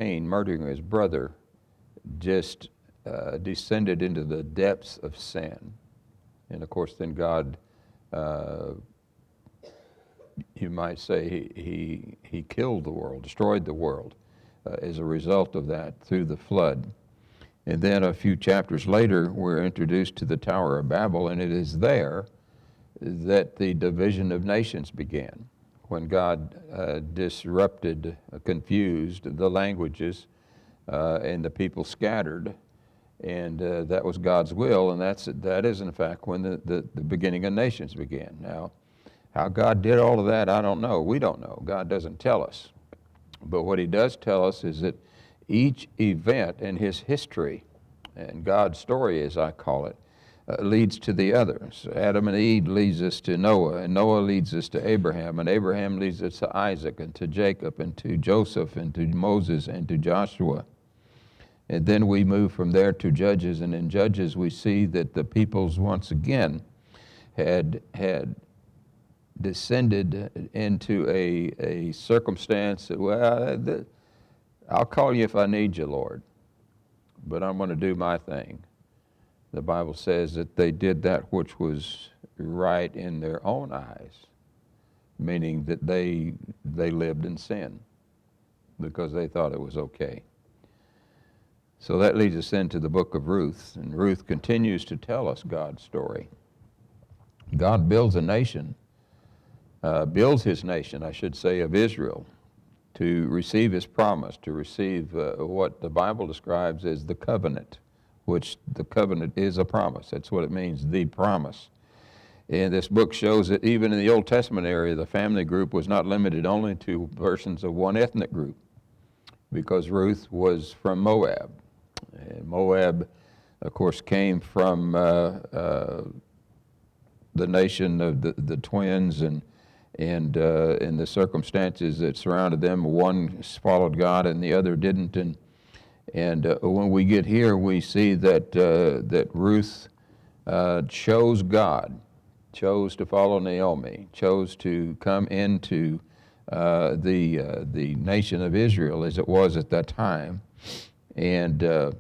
Cain murdering his brother just descended into the depths of sin. And of course, then God, you might say, he killed the world, destroyed the world as a result of that through the flood. And then a few chapters later, we're introduced to the Tower of Babel, and it is there that the division of nations began, when God disrupted, confused the languages, and the people scattered. And that was God's will, and that is in fact when the beginning of nations began. Now, how God did all of that, I don't know. We don't know. God doesn't tell us. But what he does tell us is that each event in his history, and God's story as I call it, leads to the others. Adam and Eve leads us to Noah, and Noah leads us to Abraham, and Abraham leads us to Isaac, and to Jacob, and to Joseph, and to Moses, and to Joshua. And then we move from there to Judges, and in Judges we see that the peoples once again had descended into a circumstance that, well, I'll call you if I need you, Lord, but I'm going to do my thing. The Bible says that they did that which was right in their own eyes, meaning that they lived in sin because they thought it was okay. So that leads us into the book of Ruth, and Ruth continues to tell us God's story. God builds a nation, builds his nation, I should say, of Israel, to receive his promise, to receive what the Bible describes as the covenant, which the covenant is a promise. That's what it means, the promise. And this book shows that even in the Old Testament area, the family group was not limited only to persons of one ethnic group, because Ruth was from Moab. And Moab, of course, came from the nation of the twins, and the circumstances that surrounded them. One followed God and the other didn't. And when we get here, we see that Ruth chose God, chose to follow Naomi, chose to come into the nation of Israel as it was at that time. And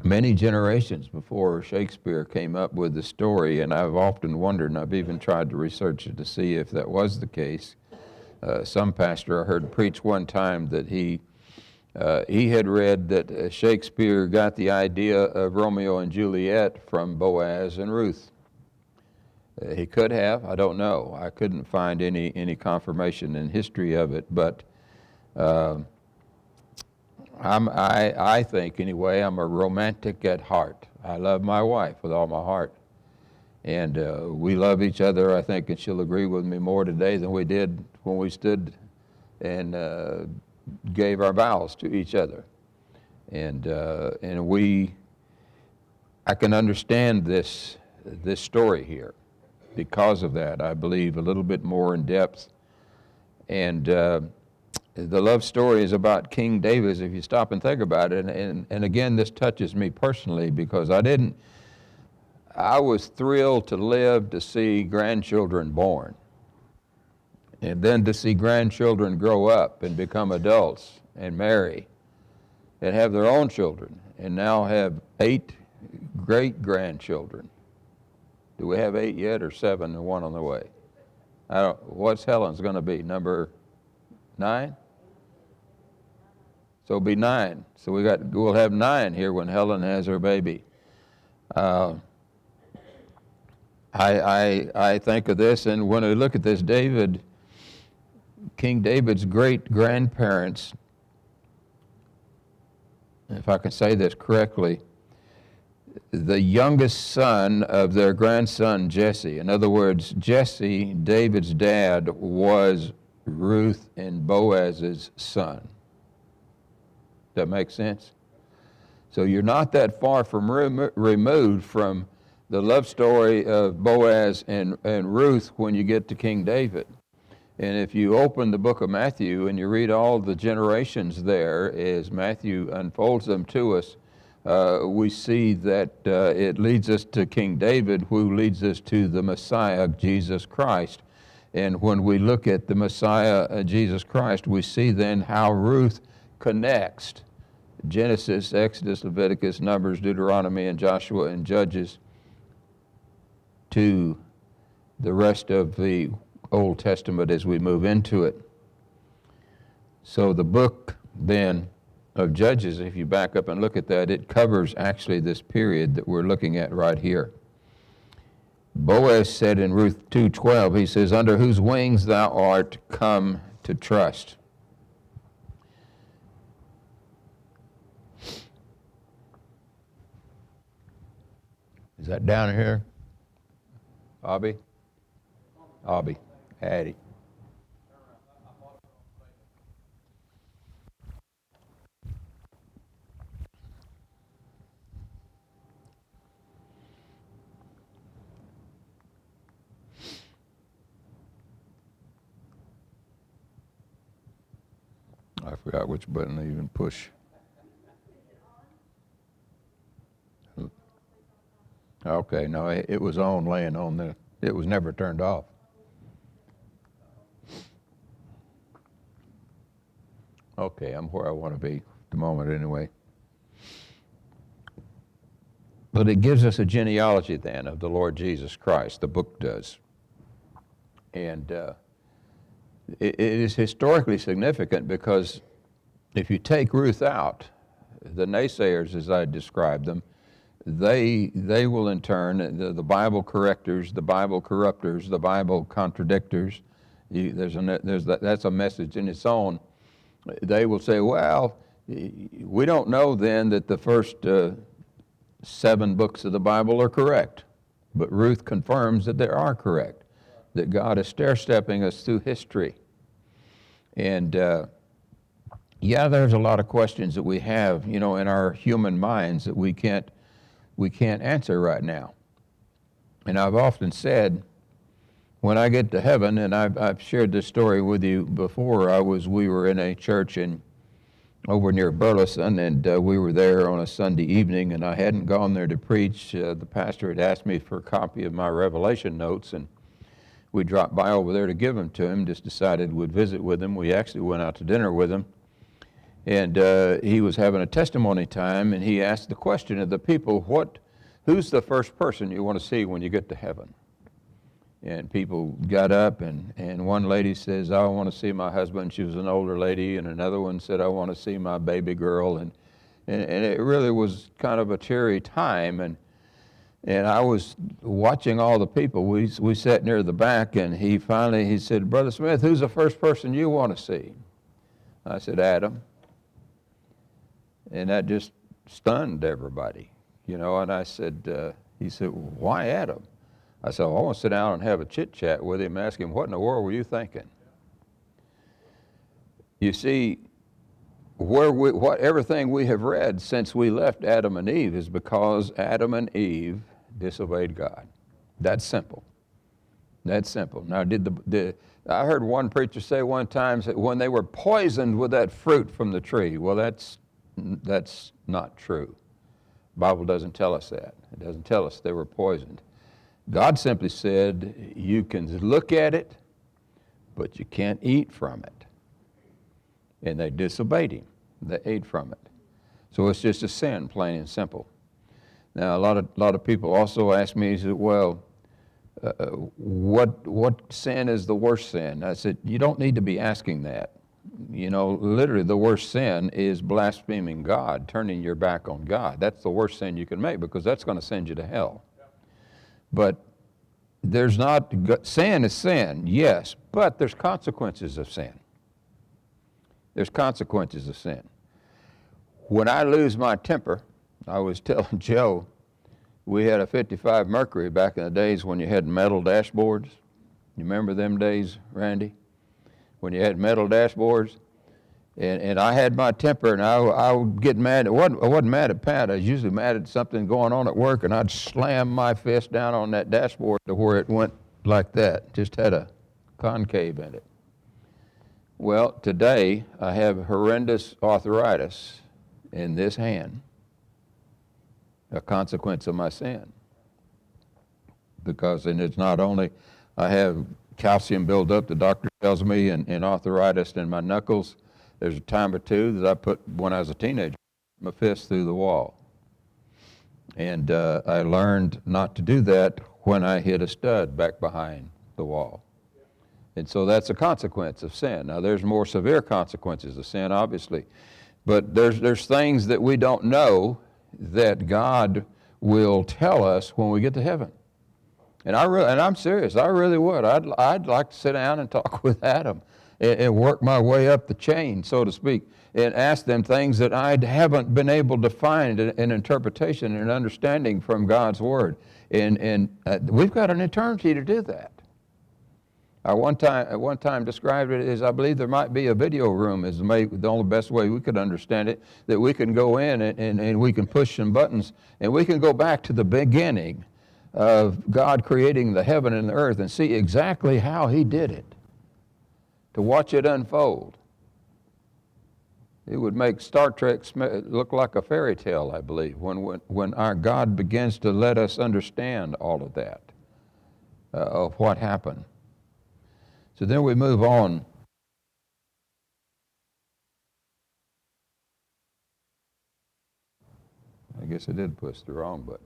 many generations before Shakespeare came up with the story, and I've often wondered, and I've even tried to research it to see if that was the case. Some pastor I heard preach one time that he had read that Shakespeare got the idea of Romeo and Juliet from Boaz and Ruth. He could have, I don't know. I couldn't find any confirmation in history of it, but I think, anyway, I'm a romantic at heart. I love my wife with all my heart. And we love each other, I think, and she'll agree with me more today than we did when we stood and gave our vows to each other. And I can understand this story here because of that. I believe a little bit more in depth. And the love story is about King David, if you stop and think about it. And again, this touches me personally because I was thrilled to live to see grandchildren born, and then to see grandchildren grow up and become adults and marry and have their own children, and now have 8 great-grandchildren. Do we have 8 yet, or 7 and 1 on the way? What's Helen's going to be, number 9? So it'll be 9. So we'll have 9 here when Helen has her baby. I think of this, and when I look at this, King David's great-grandparents, if I can say this correctly, the youngest son of their grandson Jesse. In other words, Jesse, David's dad, was Ruth and Boaz's son. That makes sense? So you're not that far from removed from the love story of Boaz and Ruth when you get to King David. And if you open the book of Matthew and you read all the generations there, as Matthew unfolds them to us, we see that it leads us to King David, who leads us to the Messiah, Jesus Christ. And when we look at the Messiah, Jesus Christ, we see then how Ruth connects Genesis, Exodus, Leviticus, Numbers, Deuteronomy, and Joshua and Judges to the rest of the Old Testament as we move into it. So the book then of Judges, if you back up and look at that, it covers actually this period that we're looking at right here. Boaz said in Ruth 2:12, he says, under whose wings thou art come to trust. Is that down here? Abby? Addie. I forgot which button to even push. Okay, no, it was on, laying on there. It was never turned off. Okay, I'm where I want to be at the moment anyway. But it gives us a genealogy then of the Lord Jesus Christ, the book does. And it is historically significant because if you take Ruth out, the naysayers, as I described them, they will in turn, the Bible correctors, the Bible corruptors, the Bible contradictors, that's a message in its own. They will say, well, we don't know then that the first 7 books of the Bible are correct. But Ruth confirms that they are correct, that God is stair-stepping us through history. And there's a lot of questions that we have, in our human minds that we can't answer right now. And I've often said, when I get to heaven, and I've shared this story with you before, we were in a church over near Burleson, and we were there on a Sunday evening, and I hadn't gone there to preach. The pastor had asked me for a copy of my Revelation notes, and we dropped by over there to give them to him, just decided we'd visit with him. We actually went out to dinner with him, and he was having a testimony time, and he asked the question of the people, who's the first person you want to see when you get to heaven? And people got up, and one lady says, I want to see my husband. She was an older lady, and another one said, I want to see my baby girl. And it really was kind of a cheery time, and I was watching all the people. We sat near the back, and he said, Brother Smith, who's the first person you want to see? I said, Adam. And that just stunned everybody, and I said, he said, why Adam? I said, I want to sit down and have a chit-chat with him, ask him, what in the world were you thinking? You see, everything we have read since we left Adam and Eve is because Adam and Eve disobeyed God. That's simple. That's simple. Now, I heard one preacher say one time that when they were poisoned with that fruit from the tree, well, that's not true. The Bible doesn't tell us that. It doesn't tell us they were poisoned. God simply said, you can look at it, but you can't eat from it. And they disobeyed him. They ate from it. So it's just a sin, plain and simple. Now, a lot of people also ask me, well, what sin is the worst sin? I said, you don't need to be asking that. Literally the worst sin is blaspheming God, turning your back on God. That's the worst sin you can make because that's going to send you to hell. But sin is sin, yes, but there's consequences of sin. There's consequences of sin. When I lose my temper, I was telling Joe, we had a 55 Mercury back in the days when you had metal dashboards. You remember them days, Randy? When you had metal dashboards? And I had my temper, and I would get mad. I wasn't mad at Pat. I was usually mad at something going on at work, and I'd slam my fist down on that dashboard to where it went like that. Just had a concave in it. Well, today I have horrendous arthritis in this hand, a consequence of my sin. And it's not only I have calcium buildup, the doctor tells me, and arthritis in my knuckles. There's a time or two that I put, when I was a teenager, my fist through the wall. And I learned not to do that when I hit a stud back behind the wall. And so that's a consequence of sin. Now, there's more severe consequences of sin, obviously. But there's things that we don't know that God will tell us when we get to heaven. And I'm serious. I really would. I'd like to sit down and talk with Adam and work my way up the chain, so to speak, and ask them things that I haven't been able to find an interpretation and understanding from God's Word. And we've got an eternity to do that. I one time described it as, I believe there might be a video room is the only best way we could understand it, that we can go in and we can push some buttons and we can go back to the beginning of God creating the heaven and the earth and see exactly how He did it, to watch it unfold. It would make Star Trek look like a fairy tale, I believe, when our God begins to let us understand all of that, of what happened. So then we move on. I guess I did push the wrong button.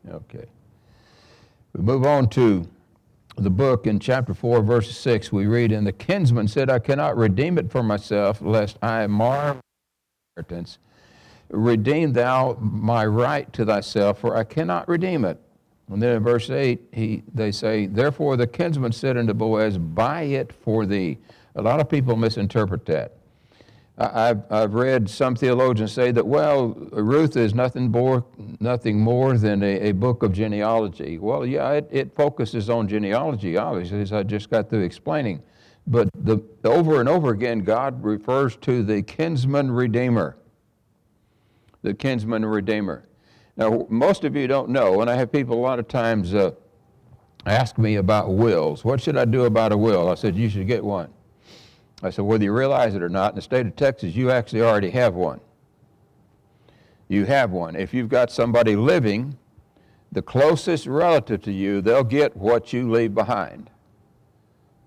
Okay. We move on to the book in chapter 4, verse 6. We read, "And the kinsman said, I cannot redeem it for myself, lest I mar my inheritance. Redeem thou my right to thyself, for I cannot redeem it." And then in verse 8, they say, "Therefore the kinsman said unto Boaz, Buy it for thee." A lot of people misinterpret that. I've read some theologians say that, well, Ruth is nothing more than a book of genealogy. Well, yeah, it focuses on genealogy, obviously, as I just got through explaining. But over and over again, God refers to the kinsman redeemer. The kinsman redeemer. Now, most of you don't know, and I have people a lot of times ask me about wills. What should I do about a will? I said, you should get one. I said, whether you realize it or not, in the state of Texas, you actually already have one. You have one. If you've got somebody living, the closest relative to you, they'll get what you leave behind.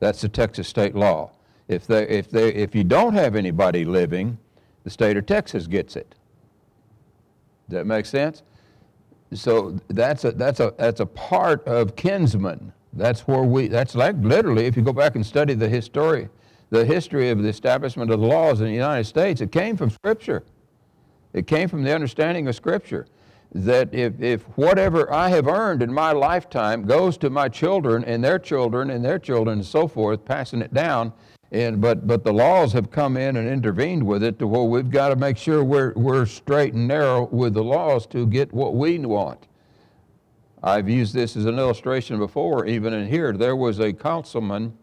That's the Texas state law. If you don't have anybody living, the state of Texas gets it. Does that make sense? So that's a part of kinsman. That's like literally, if you go back and study the history of the establishment of the laws in the United States, it came from Scripture. It came from the understanding of Scripture, that if whatever I have earned in my lifetime goes to my children and their children and their children and so forth, passing it down, but the laws have come in and intervened with it to where we've got to make sure we're straight and narrow with the laws to get what we want. I've used this as an illustration before, even in here. There was a councilman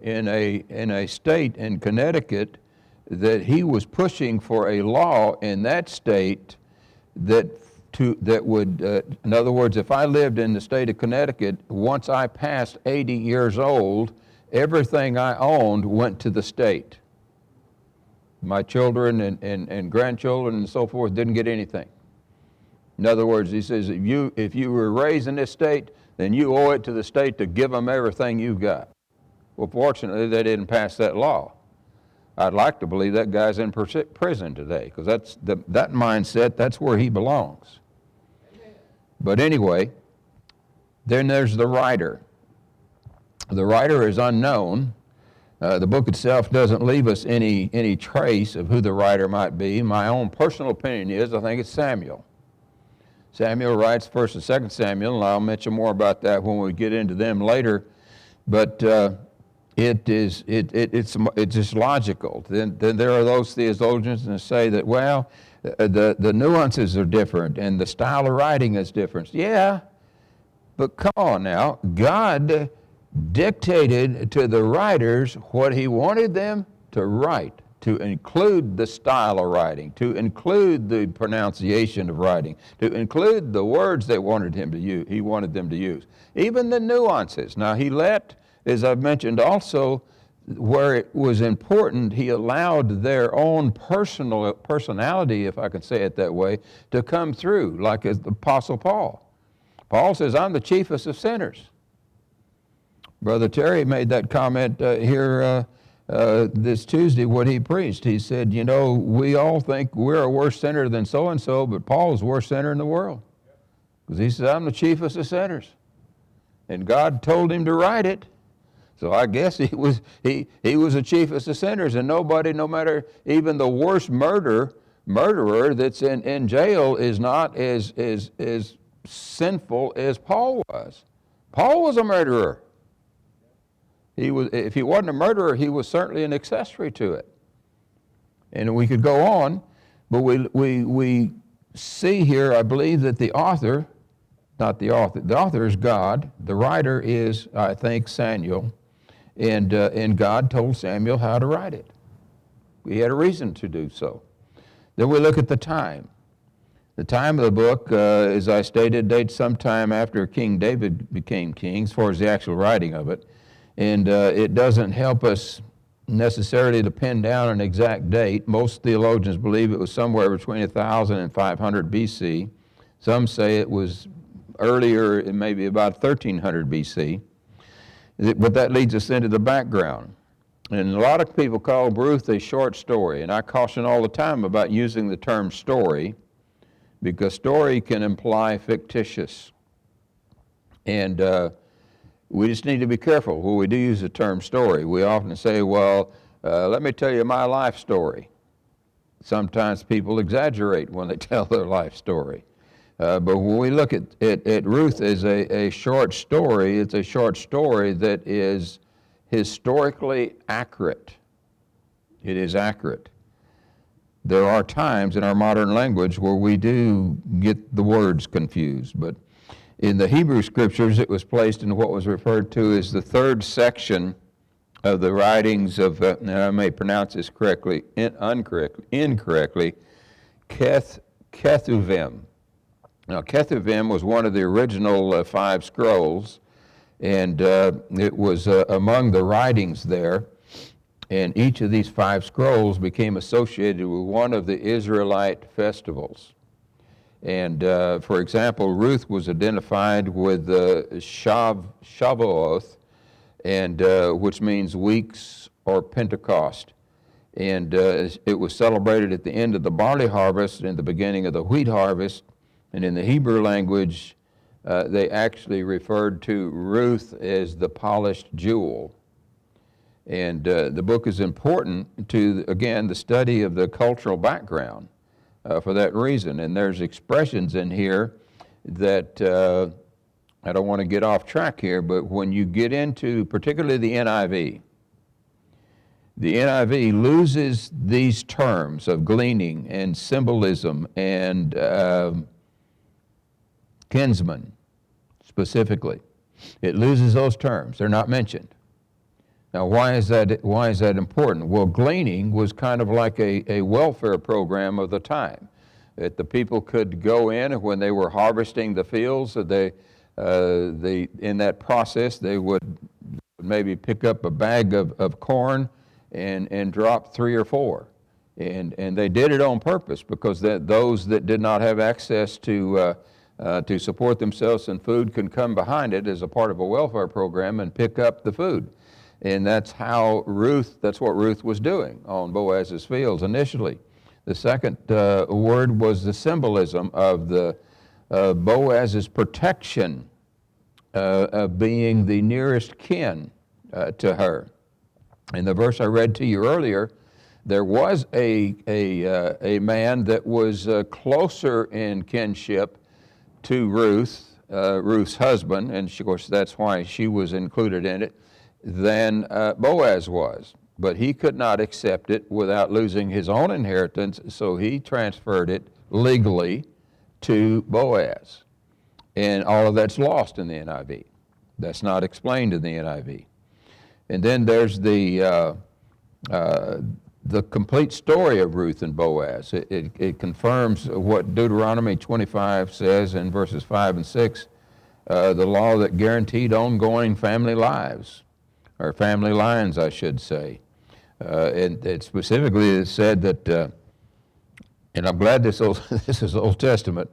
in a state in Connecticut that he was pushing for a law in that state that would, in other words, if I lived in the state of Connecticut, once I passed 80 years old, everything I owned went to the state. My children and grandchildren and so forth didn't get anything. In other words, he says, if you were raised in this state, then you owe it to the state to give them everything you've got. Well, fortunately, they didn't pass that law. I'd like to believe that guy's in prison today, because that mindset, that's where he belongs. But anyway, then there's the writer. The writer is unknown. The book itself doesn't leave us any trace of who the writer might be. My own personal opinion is I think it's Samuel. Samuel writes 1st and 2nd Samuel, and I'll mention more about that when we get into them later. But it's just logical. Then there are those theologians that say that, well, the nuances are different and the style of writing is different. Yeah, but come on now. God dictated to the writers what he wanted them to write, to include the style of writing, to include the pronunciation of writing, to include the words they wanted him to use. He wanted them to use, even the nuances. Now he let, as I've mentioned also, where it was important, he allowed their own personality, if I can say it that way, to come through, like as the Apostle Paul. Paul says, I'm the chiefest of sinners. Brother Terry made that comment here this Tuesday when he preached. He said, you know, we all think we're a worse sinner than so-and-so, but Paul's the worst sinner in the world. Because he said, I'm the chiefest of sinners. And God told him to write it. So I guess he was the chiefest of sinners, and nobody, no matter even the worst murderer that's in jail, is not as sinful as Paul was. Paul was a murderer. If he wasn't a murderer, he was certainly an accessory to it. And we could go on, but we see here, I believe, that the author is God. The writer is, I think, Samuel. And God told Samuel how to write it. He had a reason to do so. Then we look at the time. The time of the book, as I stated, dates sometime after King David became king, as far as the actual writing of it. And it doesn't help us necessarily to pin down an exact date. Most theologians believe it was somewhere between 1000 and 500 BC. Some say it was earlier, maybe about 1300 BC. But that leads us into the background. And a lot of people call Ruth a short story, and I caution all the time about using the term story, because story can imply fictitious. And we just need to be careful when we do use the term story. We often say, well, let me tell you my life story. Sometimes people exaggerate when they tell their life story. But when we look at Ruth as a short story, it's a short story that is historically accurate. It is accurate. There are times in our modern language where we do get the words confused, but in the Hebrew Scriptures it was placed in what was referred to as the third section of the writings of, and I may pronounce this incorrectly, Ketuvim. Now, Ketuvim was one of the original 5 scrolls, and it was among the writings there, and each of these 5 scrolls became associated with one of the Israelite festivals. And, for example, Ruth was identified with Shavuot, and which means weeks or Pentecost. And it was celebrated at the end of the barley harvest and the beginning of the wheat harvest. And in the Hebrew language, they actually referred to Ruth as the polished jewel. And the book is important to, again, the study of the cultural background for that reason. And there's expressions in here that, I don't want to get off track here, but when you get into particularly the NIV loses these terms of gleaning and symbolism and kinsman, specifically. It loses those terms. They're not mentioned. Now, why is that important? Well, gleaning was kind of like a welfare program of the time. That the people could go in when they were harvesting the fields, in that process, they would maybe pick up a bag of corn and drop 3 or 4. And they did it on purpose, because those that did not have access to support themselves in food can come behind it as a part of a welfare program and pick up the food. And that's what Ruth was doing on Boaz's fields initially. The second word was the symbolism of Boaz's protection of being the nearest kin to her. In the verse I read to you earlier, there was a man that was closer in kinship to Ruth, Ruth's husband, and of course that's why she was included in it, than Boaz was. But he could not accept it without losing his own inheritance, so he transferred it legally to Boaz. And all of that's lost in the NIV. That's not explained in the NIV. And then there's the complete story of Ruth and Boaz. It confirms what Deuteronomy 25 says in verses 5 and 6, the law that guaranteed ongoing family lives, or family lines, I should say. And it specifically said that, and I'm glad this is Old Testament,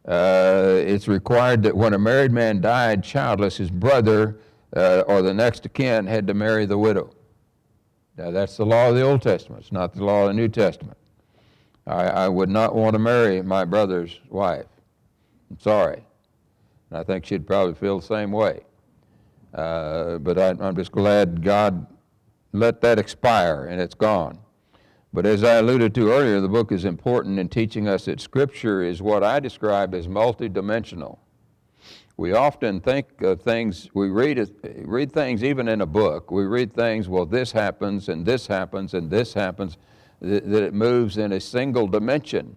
It's required that when a married man died childless, his brother or the next of kin had to marry the widow. Now, that's the law of the Old Testament. It's not the law of the New Testament. I would not want to marry my brother's wife. I'm sorry. And I think she'd probably feel the same way. But I'm just glad God let that expire, and it's gone. But as I alluded to earlier, the book is important in teaching us that Scripture is what I describe as multidimensional. We often think of things, we read things even in a book. We read things, well, this happens, and this happens, and this happens, that it moves in a single dimension.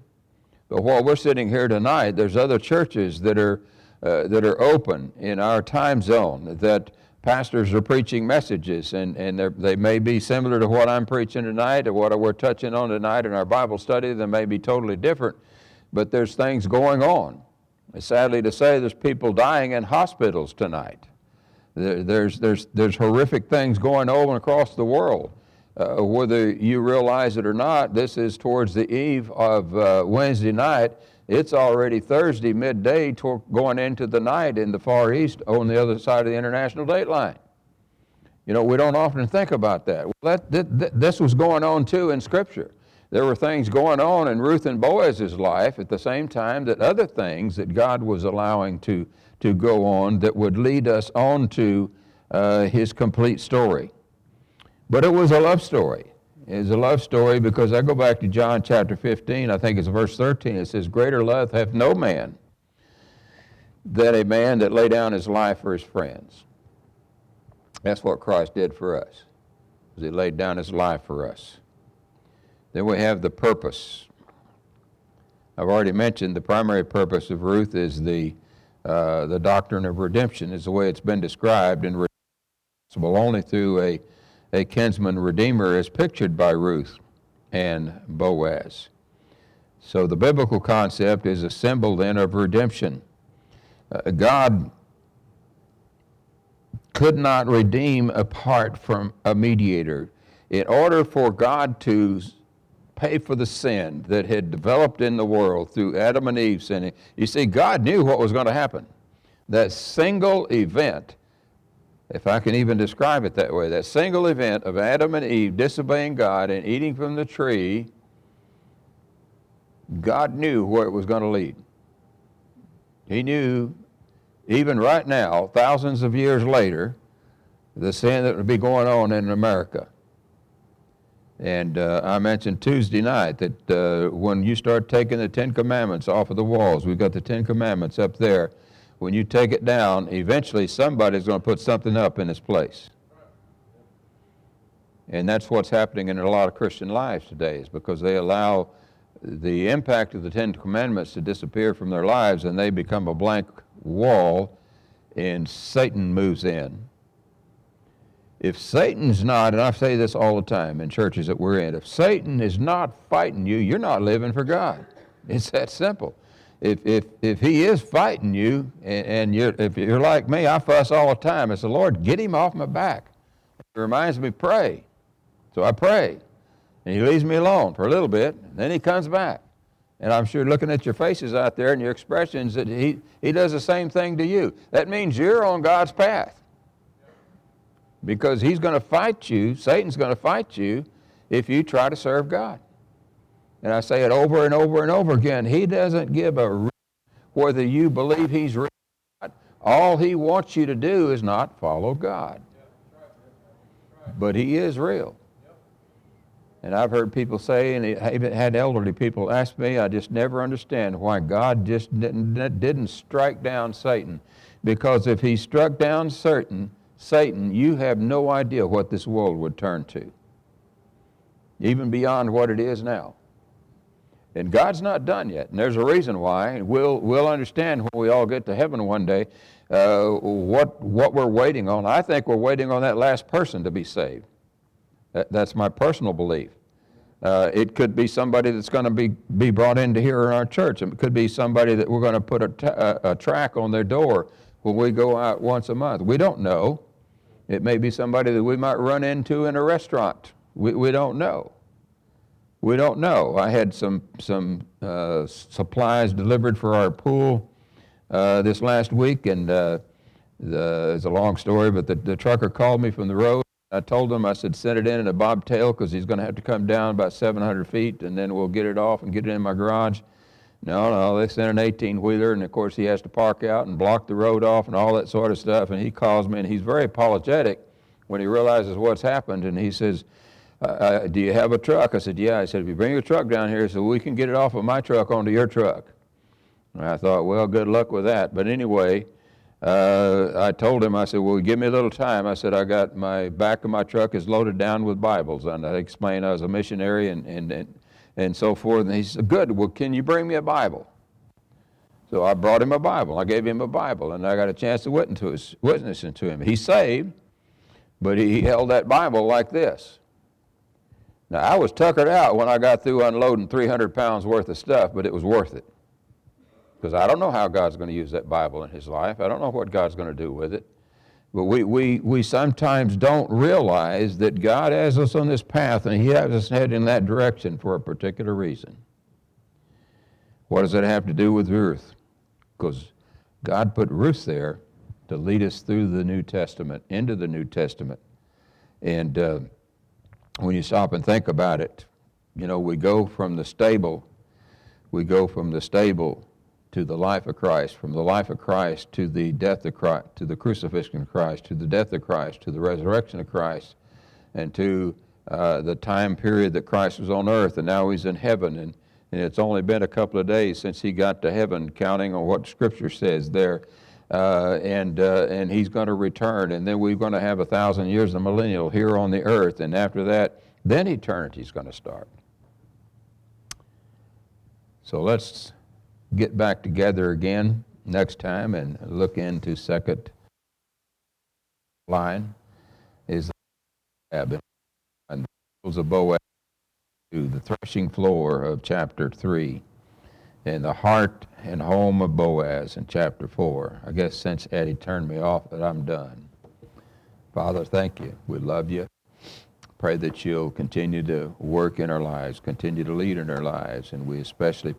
But while we're sitting here tonight, there's other churches that are open in our time zone, that pastors are preaching messages, and they may be similar to what I'm preaching tonight or what we're touching on tonight in our Bible study. They may be totally different, but there's things going on. Sadly to say, there's people dying in hospitals tonight. There's horrific things going on across the world. Whether you realize it or not, this is towards the eve of Wednesday night. It's already Thursday midday going into the night in the Far East on the other side of the international date line. You know, we don't often think about that. Well, this was going on too in Scripture. There were things going on in Ruth and Boaz's life at the same time that other things that God was allowing to go on that would lead us on to His complete story. But it was a love story. It's a love story because I go back to John chapter 15, I think it's verse 13. It says, greater love hath no man than a man that lay down his life for his friends. That's what Christ did for us. He laid down his life for us. Then we have the purpose. I've already mentioned the primary purpose of Ruth is the doctrine of redemption, is the way it's been described, and possible only through a kinsman redeemer as pictured by Ruth and Boaz. So the biblical concept is a symbol then of redemption. God could not redeem apart from a mediator. In order for God to pay for the sin that had developed in the world through Adam and Eve sinning, you see, God knew what was going to happen. That single event, if I can even describe it that way, that single event of Adam and Eve disobeying God and eating from the tree, God knew where it was going to lead. He knew, even right now, thousands of years later, the sin that would be going on in America. And I mentioned Tuesday night that when you start taking the Ten Commandments off of the walls, we've got the Ten Commandments up there. When you take it down, eventually somebody's going to put something up in its place. And that's what's happening in a lot of Christian lives today, is because they allow the impact of the Ten Commandments to disappear from their lives, and they become a blank wall, and Satan moves in. If Satan's not, and I say this all the time in churches that we're in, if Satan is not fighting you, you're not living for God. It's that simple. If he is fighting you, and if you're like me, I fuss all the time. I say, Lord, get him off my back. It reminds me, pray. So I pray. And he leaves me alone for a little bit, and then he comes back. And I'm sure looking at your faces out there and your expressions that he does the same thing to you. That means you're on God's path. Because he's going to fight you, Satan's going to fight you, if you try to serve God. And I say it over and over and over again. He doesn't give a rip whether you believe he's real or not. All he wants you to do is not follow God. But he is real. And I've heard people say, and I even had elderly people ask me, I just never understand why God just didn't strike down Satan. Because if he struck down Satan, you have no idea what this world would turn to, even beyond what it is now. And God's not done yet, and there's a reason why. We'll understand when we all get to heaven one day what we're waiting on. I think we're waiting on that last person to be saved. That's my personal belief. It could be somebody that's going to be brought into here in our church. It could be somebody that we're going to put a track on their door when we go out once a month. We don't know. It may be somebody that we might run into in a restaurant. We don't know. We don't know. I had some supplies delivered for our pool this last week, and it's a long story, but the trucker called me from the road. I told him, I said, send it in a bobtail because he's going to have to come down about 700 feet, and then we'll get it off and get it in my garage. No, they sent an 18-wheeler, and of course he has to park out and block the road off and all that sort of stuff, and he calls me, and he's very apologetic when he realizes what's happened, and he says, do you have a truck? I said, yeah. I said, if you bring your truck down here so we can get it off of my truck onto your truck. And I thought, well, good luck with that. But anyway, I told him, I said, well, give me a little time. I said, I got my back of my truck is loaded down with Bibles. And I explained I was a missionary and so forth. And he said, good, well, can you bring me a Bible? So I brought him a Bible. I gave him a Bible, and I got a chance to witnessing to him. He's saved, but he held that Bible like this. Now, I was tuckered out when I got through unloading 300 pounds worth of stuff, but it was worth it. Because I don't know how God's going to use that Bible in his life. I don't know what God's going to do with it. But we sometimes don't realize that God has us on this path, and he has us headed in that direction for a particular reason. What does that have to do with Ruth? Because God put Ruth there to lead us through the New Testament, into the New Testament. And when you stop and think about it, you know, we go from the stable to the life of Christ, from the life of Christ to the death of Christ, to the crucifixion of Christ, to the death of Christ, to the resurrection of Christ, and to the time period that Christ was on earth, and now he's in heaven. And it's only been a couple of days since he got to heaven, counting on what Scripture says there. And he's going to return, and then we're going to have 1,000 years of millennial here on the earth, and after that, then eternity's going to start. So let's get back together again next time and look into second line is the of Boaz to the threshing floor of chapter 3. And the heart and home of Boaz in chapter 4. I guess since Eddie turned me off that I'm done. Father, thank you. We love you. Pray that you'll continue to work in our lives, continue to lead in our lives, and we especially